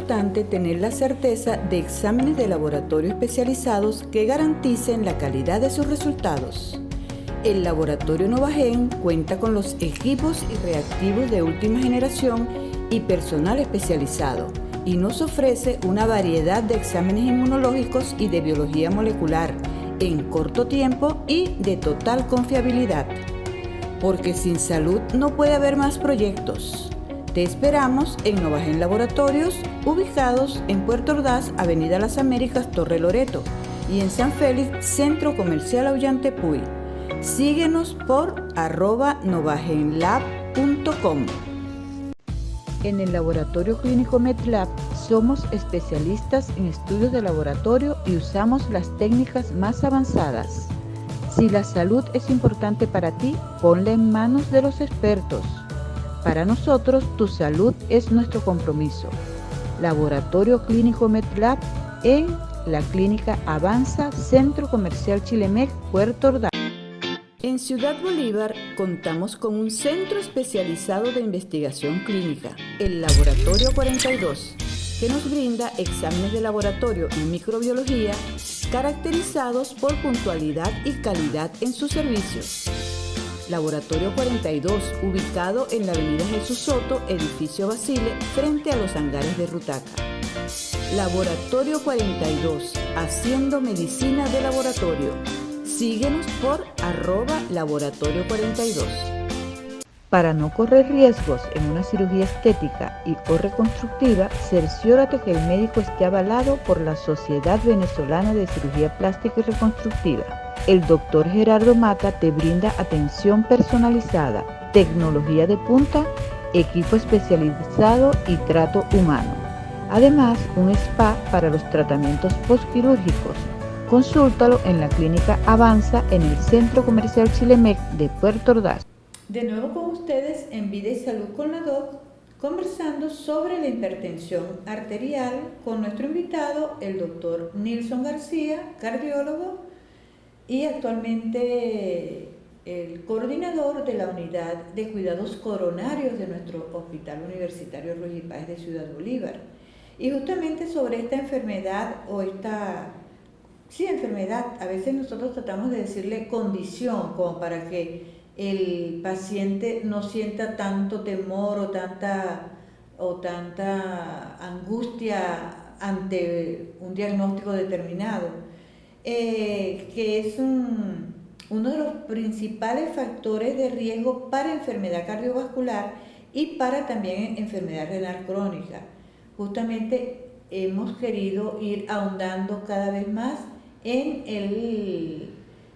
importante tener la certeza de exámenes de laboratorio especializados que garanticen la calidad de sus resultados. El Laboratorio Novagen cuenta con los equipos y reactivos de última generación y personal especializado y nos ofrece una variedad de exámenes inmunológicos y de biología molecular en corto tiempo y de total confiabilidad. Porque sin salud no puede haber más proyectos. Te esperamos en Novagen Laboratorios, ubicados en Puerto Ordaz, Avenida Las Américas, Torre Loreto, y en San Félix, Centro Comercial Aullante-Puy. Síguenos por @novagenlab.com. En el Laboratorio Clínico MedLab somos especialistas en estudios de laboratorio y usamos las técnicas más avanzadas. Si la salud es importante para ti, ponla en manos de los expertos. Para nosotros, tu salud es nuestro compromiso. Laboratorio Clínico MedLab en la Clínica Avanza, Centro Comercial Chilemec, Puerto Ordaz. En Ciudad Bolívar contamos con un centro especializado de investigación clínica, el Laboratorio 42, que nos brinda exámenes de laboratorio en microbiología caracterizados por puntualidad y calidad en sus servicios. Laboratorio 42, ubicado en la Avenida Jesús Soto, edificio Basile, frente a los hangares de Rutaca. Laboratorio 42, haciendo medicina de laboratorio. Síguenos por @laboratorio 42. Para no correr riesgos en una cirugía estética y o reconstructiva, cerciórate que el médico esté avalado por la Sociedad Venezolana de Cirugía Plástica y Reconstructiva. El Dr. Gerardo Mata te brinda atención personalizada, tecnología de punta, equipo especializado y trato humano. Además, un spa para los tratamientos postquirúrgicos. Consúltalo en la Clínica Avanza en el Centro Comercial Chilemec de Puerto Ordaz. De nuevo con ustedes en Vida y Salud con la Doc, conversando sobre la hipertensión arterial con nuestro invitado, el doctor Nilson García, cardiólogo y actualmente el coordinador de la unidad de cuidados coronarios de nuestro Hospital Universitario Ruy y Páez de Ciudad Bolívar. Y justamente sobre esta enfermedad o enfermedad, a veces nosotros tratamos de decirle condición, como para que el paciente no sienta tanto temor o tanta angustia ante un diagnóstico determinado, que es uno de los principales factores de riesgo para enfermedad cardiovascular y para también enfermedad renal crónica. Justamente hemos querido ir ahondando cada vez más en el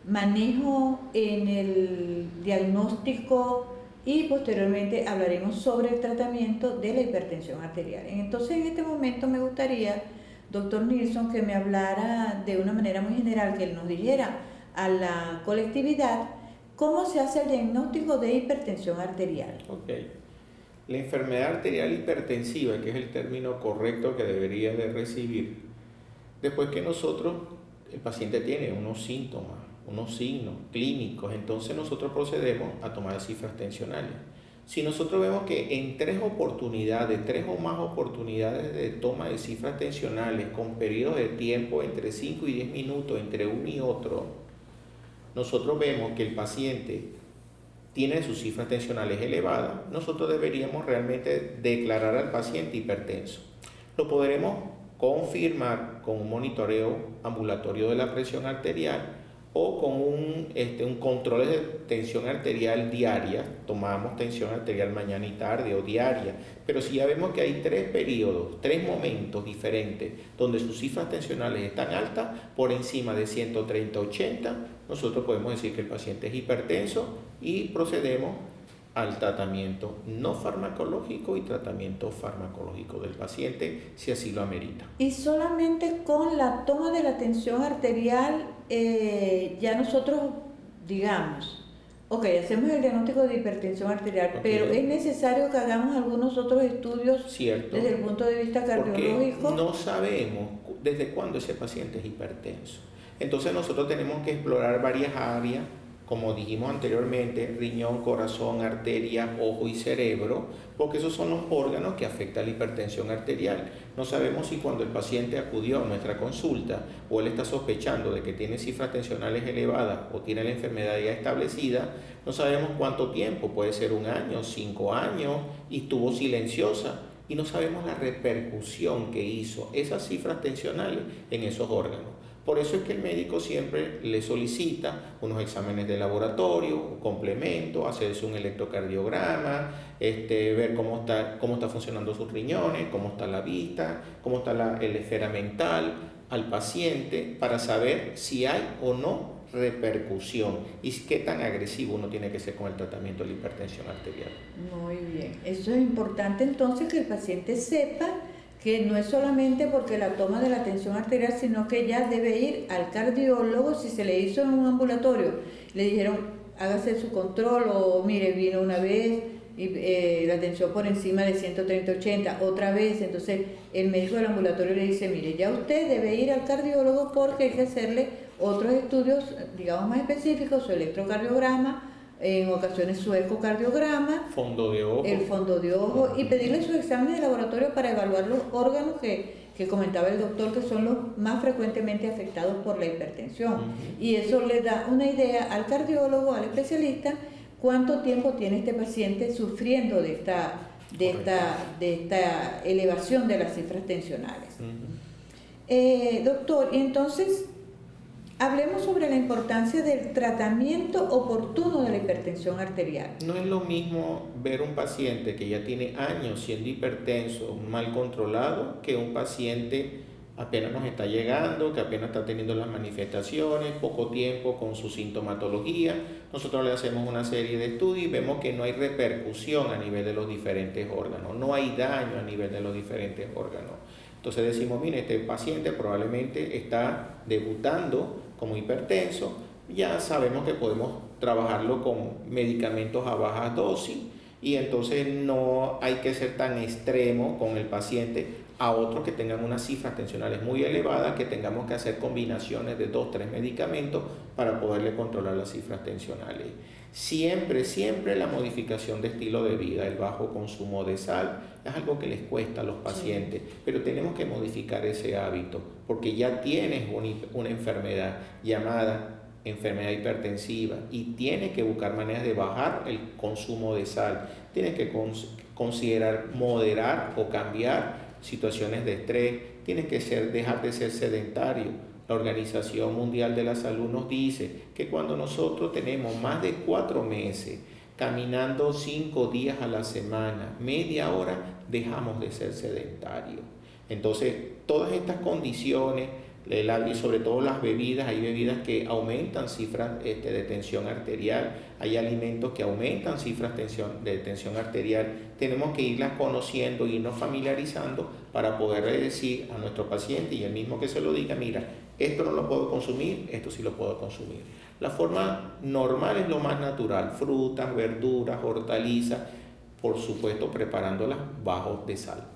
manejo, en el diagnóstico y posteriormente hablaremos sobre el tratamiento de la hipertensión arterial. Entonces en este momento me gustaría, doctor Nilson, que me hablara de una manera muy general, que él nos dijera a la colectividad cómo se hace el diagnóstico de hipertensión arterial. Okay. La enfermedad arterial hipertensiva, que es el término correcto que debería de recibir, después que el paciente tiene unos síntomas, unos signos clínicos, entonces nosotros procedemos a tomar cifras tensionales. Si nosotros vemos que en tres o más oportunidades de toma de cifras tensionales con periodos de tiempo entre 5 y 10 minutos entre uno y otro, nosotros vemos que el paciente tiene sus cifras tensionales elevadas, nosotros deberíamos realmente declarar al paciente hipertenso. Lo podremos confirmar con un monitoreo ambulatorio de la presión arterial o con un control de tensión arterial diaria. Tomamos tensión arterial mañana y tarde o diaria, pero si ya vemos que hay tres momentos diferentes donde sus cifras tensionales están altas, por encima de 130-80, nosotros podemos decir que el paciente es hipertenso y procedemos al tratamiento no farmacológico y tratamiento farmacológico del paciente si así lo amerita. Y solamente con la toma de la tensión arterial ya nosotros digamos, ok, hacemos el diagnóstico de hipertensión arterial, okay, pero es necesario que hagamos algunos otros estudios. Cierto. Desde el punto de vista cardiológico. Porque no sabemos desde cuándo ese paciente es hipertenso. Entonces nosotros tenemos que explorar varias áreas como dijimos anteriormente, riñón, corazón, arteria, ojo y cerebro, porque esos son los órganos que afectan la hipertensión arterial. No sabemos si cuando el paciente acudió a nuestra consulta o él está sospechando de que tiene cifras tensionales elevadas o tiene la enfermedad ya establecida, no sabemos cuánto tiempo, puede ser 1 año, 5 años, y estuvo silenciosa y no sabemos la repercusión que hizo esas cifras tensionales en esos órganos. Por eso es que el médico siempre le solicita unos exámenes de laboratorio, un complemento, hacerse un electrocardiograma, ver cómo está funcionando sus riñones, cómo está la vista, cómo está la esfera mental al paciente, para saber si hay o no repercusión y qué tan agresivo uno tiene que ser con el tratamiento de la hipertensión arterial. Muy bien, eso es importante entonces, que el paciente sepa que no es solamente porque la toma de la tensión arterial, sino que ya debe ir al cardiólogo. Si se le hizo en un ambulatorio, le dijeron hágase su control, o mire, vino una vez y la tensión por encima de 130/80, otra vez, entonces el médico del ambulatorio le dice, mire, ya usted debe ir al cardiólogo porque hay que hacerle otros estudios, digamos, más específicos, su electrocardiograma, en ocasiones su ecocardiograma, fondo de ojo, el fondo de ojo, y pedirle sus exámenes de laboratorio para evaluar los órganos que comentaba el doctor, que son los más frecuentemente afectados por la hipertensión. Y eso le da una idea al cardiólogo, al especialista, cuánto tiempo tiene este paciente sufriendo de esta elevación de las cifras tensionales. Doctor, y entonces hablemos sobre la importancia del tratamiento oportuno de la hipertensión arterial. No es lo mismo ver un paciente que ya tiene años siendo hipertenso, mal controlado, que un paciente apenas nos está llegando, que apenas está teniendo las manifestaciones, poco tiempo con su sintomatología. Nosotros le hacemos una serie de estudios y vemos que no hay repercusión a nivel de los diferentes órganos, no hay daño a nivel de los diferentes órganos. Entonces decimos, mire, este paciente probablemente está debutando como hipertenso, ya sabemos que podemos trabajarlo con medicamentos a baja dosis, y entonces no hay que ser tan extremo con el paciente a otros que tengan unas cifras tensionales muy elevadas, que tengamos que hacer combinaciones de 2-3 medicamentos para poderle controlar las cifras tensionales. Siempre la modificación de estilo de vida, el bajo consumo de sal, es algo que les cuesta a los pacientes, pero tenemos que modificar ese hábito, porque ya tienes una enfermedad llamada enfermedad hipertensiva y tienes que buscar maneras de bajar el consumo de sal. Tienes que considerar moderar o cambiar situaciones de estrés, tienes que dejar de ser sedentario. La Organización Mundial de la Salud nos dice que cuando nosotros tenemos más de 4 meses caminando 5 días a la semana, media hora, dejamos de ser sedentarios. Entonces, todas estas condiciones, y sobre todo las bebidas, hay bebidas que aumentan cifras de tensión arterial, hay alimentos que aumentan cifras de tensión arterial. Tenemos que irlas conociendo, irnos familiarizando para poder decir a nuestro paciente, y el mismo que se lo diga, mira, esto no lo puedo consumir, esto sí lo puedo consumir. La forma normal es lo más natural, frutas, verduras, hortalizas, por supuesto preparándolas bajos de sal.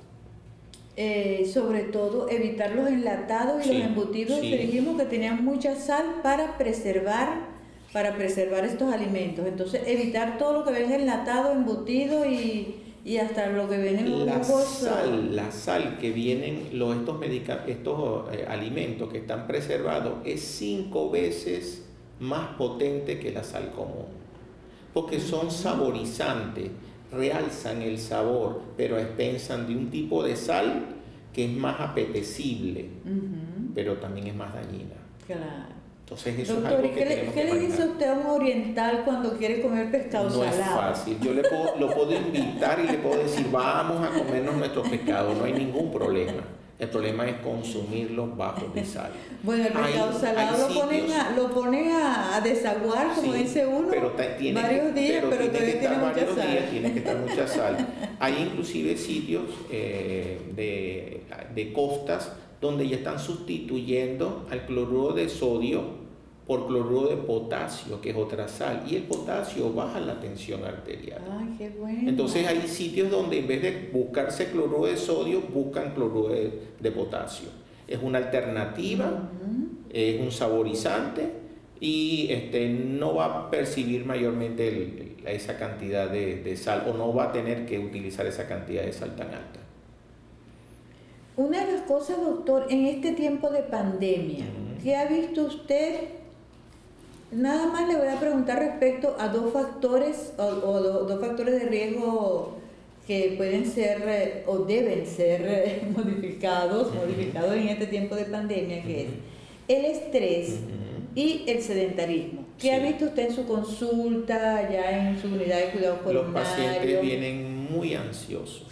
Sobre todo evitar los enlatados y los embutidos, que dijimos que tenían mucha sal para preservar estos alimentos. Entonces evitar todo lo que venga enlatado, embutido y hasta lo que viene en la sal que vienen estos alimentos que están preservados es 5 veces más potente que la sal común, porque son saborizantes, realzan el sabor, pero a expensas de un tipo de sal que es más apetecible, pero también es más dañina. Claro. Entonces eso Doctor, es algo que tenemos que ¿qué le dice usted a un oriental cuando quiere comer pescado salado? No es fácil. Yo lo puedo invitar y le puedo decir, vamos a comernos nuestro pescado, no hay ningún problema. El problema es consumirlo bajo de sal. Bueno, el pescado salado lo ponen a desaguar, como dice uno, pero varios días, pero todavía tiene mucha sal. Tiene que estar mucha sal. Hay inclusive sitios de costas donde ya están sustituyendo al cloruro de sodio por cloruro de potasio, que es otra sal, y el potasio baja la tensión arterial. ¡Ay, qué bueno! Entonces hay sitios donde en vez de buscarse cloruro de sodio, buscan cloruro de potasio. Es una alternativa, es un saborizante, y no va a percibir mayormente esa cantidad de sal, o no va a tener que utilizar esa cantidad de sal tan alta. Una de las cosas, doctor, en este tiempo de pandemia, ¿qué ha visto usted? Nada más le voy a preguntar respecto a dos factores dos factores de riesgo que pueden ser o deben ser modificados en este tiempo de pandemia, que es el estrés y el sedentarismo. ¿Qué ha visto usted en su consulta, ya en su unidad de cuidados coronarios? Los pacientes vienen muy ansiosos,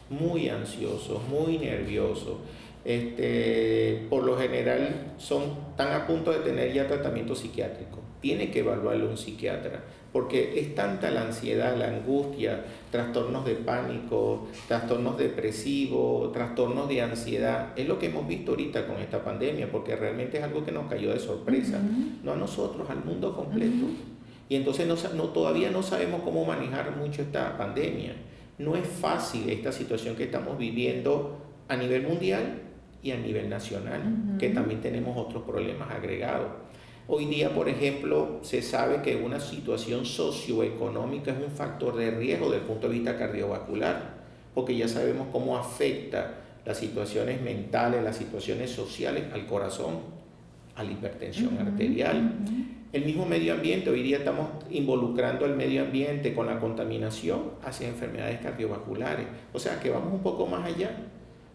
muy nerviosos. Por lo general están a punto de tener ya tratamiento psiquiátrico. Tiene que evaluarlo un psiquiatra, porque es tanta la ansiedad, la angustia, trastornos de pánico, trastornos depresivos, trastornos de ansiedad. Es lo que hemos visto ahorita con esta pandemia, porque realmente es algo que nos cayó de sorpresa, no a nosotros, al mundo completo. Y entonces todavía no sabemos cómo manejar mucho esta pandemia. No es fácil esta situación que estamos viviendo a nivel mundial y a nivel nacional, que también tenemos otros problemas agregados. Hoy día, por ejemplo, se sabe que una situación socioeconómica es un factor de riesgo desde el punto de vista cardiovascular, porque ya sabemos cómo afecta las situaciones mentales, las situaciones sociales al corazón, a la hipertensión arterial. El mismo medio ambiente, hoy día estamos involucrando al medio ambiente con la contaminación hacia enfermedades cardiovasculares, o sea que vamos un poco más allá.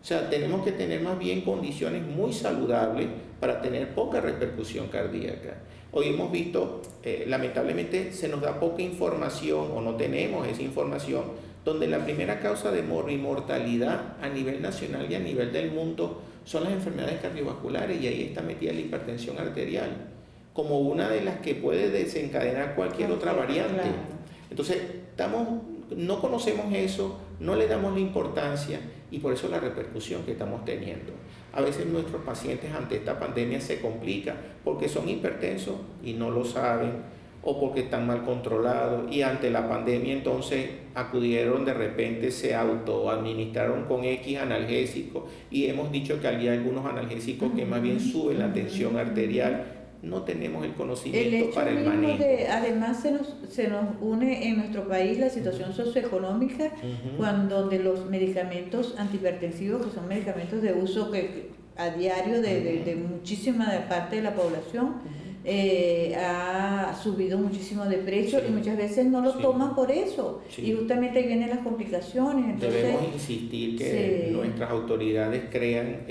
O sea, tenemos que tener más bien condiciones muy saludables para tener poca repercusión cardíaca. Hoy hemos visto, lamentablemente se nos da poca información o no tenemos esa información, donde la primera causa de mortalidad a nivel nacional y a nivel del mundo son las enfermedades cardiovasculares, y ahí está metida la hipertensión arterial como una de las que puede desencadenar cualquier otra variante. Entonces, no conocemos eso, no le damos la importancia, y por eso la repercusión que estamos teniendo. A veces nuestros pacientes ante esta pandemia se complican porque son hipertensos y no lo saben, o porque están mal controlados, y ante la pandemia entonces acudieron, de repente se autoadministraron con X analgésicos, y hemos dicho que hay algunos analgésicos que más bien suben la tensión arterial. No tenemos el conocimiento para el manejo. Además se nos une en nuestro país la situación socioeconómica, donde los medicamentos antihipertensivos, que son medicamentos de uso a diario de muchísima parte de la población, ha subido muchísimo de precio, y muchas veces no lo toman por eso, y justamente ahí vienen las complicaciones. Entonces, debemos insistir que nuestras autoridades crean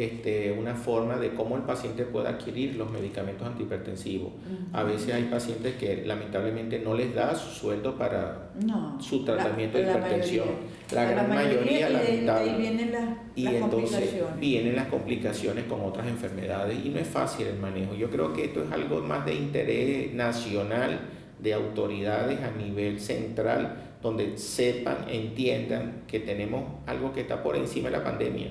una forma de cómo el paciente pueda adquirir los medicamentos antihipertensivos. A veces hay pacientes que lamentablemente no les da su sueldo para su tratamiento de hipertensión. La gran mayoría, lamentable. Ahí vienen entonces vienen las complicaciones con otras enfermedades, y no es fácil el manejo. Yo creo que esto es algo más de interés nacional, de autoridades a nivel central, donde sepan, entiendan que tenemos algo que está por encima de la pandemia,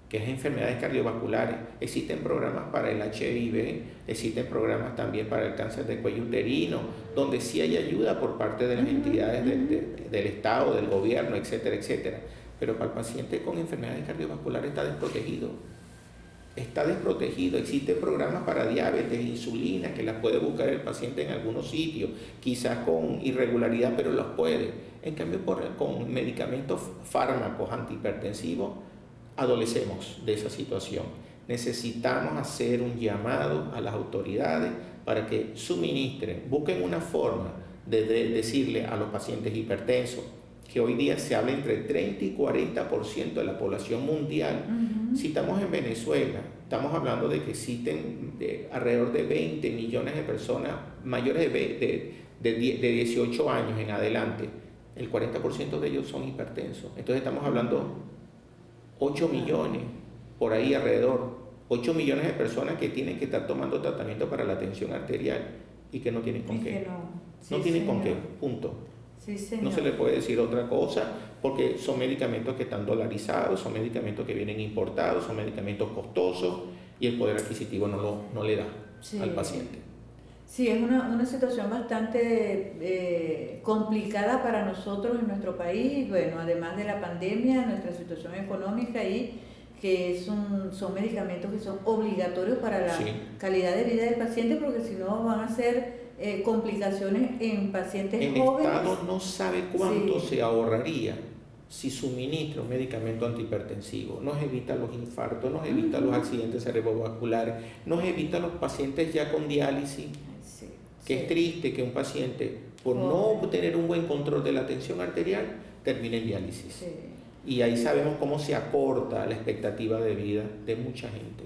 que es enfermedades cardiovasculares. Existen programas para el HIV, existen programas también para el cáncer de cuello uterino, donde sí hay ayuda por parte de las entidades del Estado, del gobierno, etcétera, etcétera. Pero para el paciente con enfermedades cardiovasculares está desprotegido. Existen programas para diabetes, insulina, que las puede buscar el paciente en algunos sitios, quizás con irregularidad, pero los puede. En cambio, con medicamentos, fármacos antihipertensivos, adolecemos de esa situación. Necesitamos hacer un llamado a las autoridades para que suministren, busquen una forma de decirle a los pacientes hipertensos, que hoy día se habla entre 30 y 40% de la población mundial. Si estamos en Venezuela, estamos hablando de que existen alrededor de 20 millones de personas mayores de 18 años en adelante. El 40% de ellos son hipertensos. Entonces estamos hablando 8 millones, por ahí alrededor, 8 millones de personas que tienen que estar tomando tratamiento para la tensión arterial y que no tienen con qué. No tienen con qué, punto. No se le puede decir otra cosa, porque son medicamentos que están dolarizados, son medicamentos que vienen importados, son medicamentos costosos, y el poder adquisitivo no le da al paciente. Sí, es una situación bastante complicada para nosotros en nuestro país. Bueno, además de la pandemia, nuestra situación económica, y que son medicamentos que son obligatorios para la calidad de vida del paciente, porque si no van a ser complicaciones en pacientes jóvenes. El Estado no sabe cuánto se ahorraría si suministra un medicamento antihipertensivo. Nos evita los infartos, nos evita los accidentes cerebrovasculares, nos evita los pacientes ya con diálisis. Es triste que un paciente, por no tener un buen control de la tensión arterial, termine en diálisis. Y ahí sabemos cómo se acorta la expectativa de vida de mucha gente.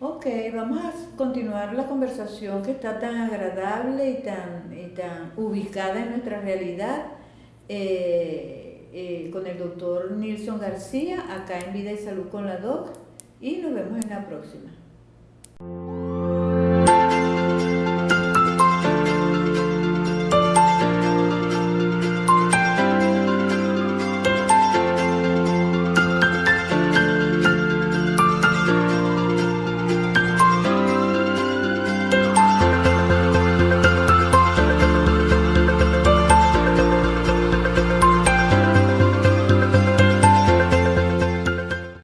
Ok, vamos a continuar la conversación que está tan agradable y tan ubicada en nuestra realidad con el doctor Nilson García, acá en Vida y Salud con la Doc, y nos vemos en la próxima.